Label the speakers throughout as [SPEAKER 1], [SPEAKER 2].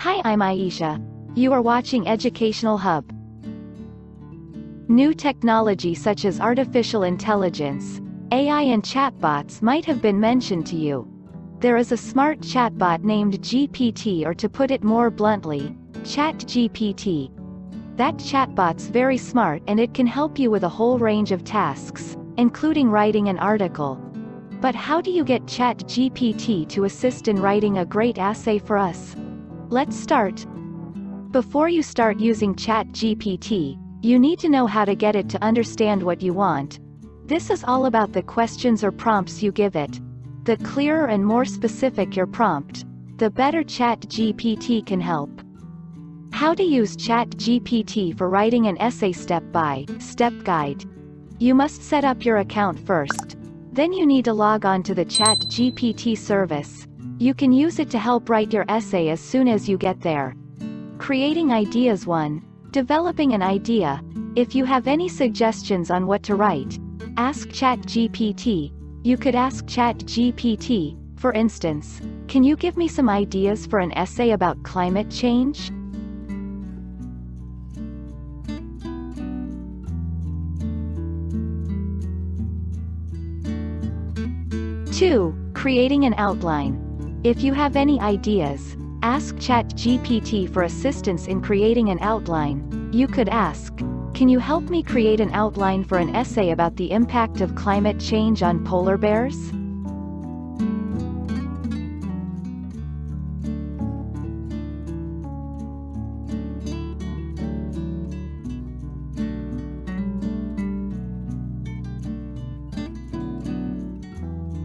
[SPEAKER 1] Hi, I'm Aisha. You are watching Educational Hub. New technology such as artificial intelligence, AI and chatbots might have been mentioned to you. There is a smart chatbot named GPT, or to put it more bluntly, chatgpt. That chatbot's very smart and it can help you with a whole range of tasks, including writing an article. But how do you get chatgpt to assist in writing a great essay for us? Let's start. Before you start using chatgpt, you need to know how to get it to understand what you want. This is all about the questions or prompts you give it. The clearer and more specific your prompt, the better chatgpt can help. How to use chatgpt for writing an essay step-by-step guide. You must set up your account first. Then you need to log on to the chatgpt service. You can use it to help write your essay as soon as you get there. Creating ideas 1. Developing an idea. If you have any suggestions on what to write, ask chatgpt. You could ask chatgpt, for instance, can you give me some ideas for an essay about climate change? Two, creating an outline. If you have any ideas, ask chatgpt for assistance in creating an outline. You could ask, can you help me create an outline for an essay about the impact of climate change on polar bears?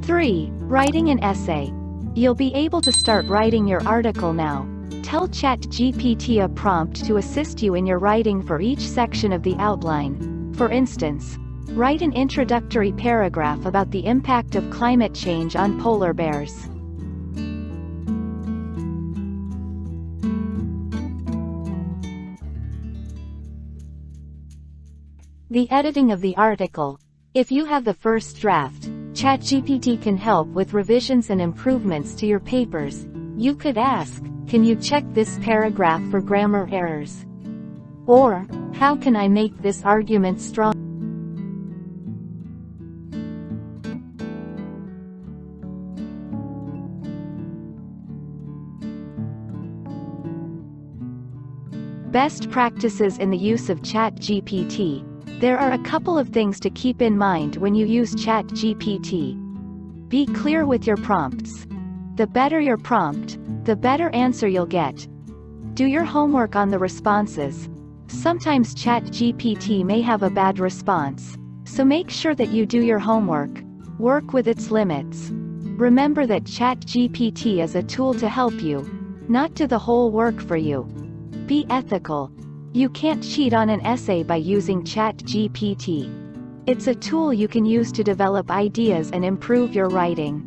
[SPEAKER 1] Three, writing an essay. You'll be able to start writing your article now. Tell chatgpt a prompt to assist you in your writing for each section of the outline. For instance, write an introductory paragraph about the impact of climate change on polar bears. The editing of the article. If you have the first draft, chatgpt can help with revisions and improvements to your papers. You could ask, can you check this paragraph for grammar errors? Or, how can I make this argument strong? Best practices in the use of chatgpt. There are a couple of things to keep in mind when you use chatgpt. Be clear with your prompts. The better your prompt, the better answer you'll get. Do your homework on the responses. Sometimes chatgpt may have a bad response, so make sure that you do your homework. Work with its limits. Remember that chatgpt is a tool to help you, not do the whole work for you. Be ethical. You can't cheat on an essay by using chatgpt. It's a tool you can use to develop ideas and improve your writing.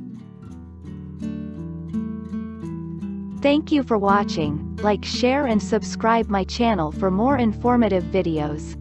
[SPEAKER 1] Thank you for watching. Like, share and subscribe my channel for more informative videos.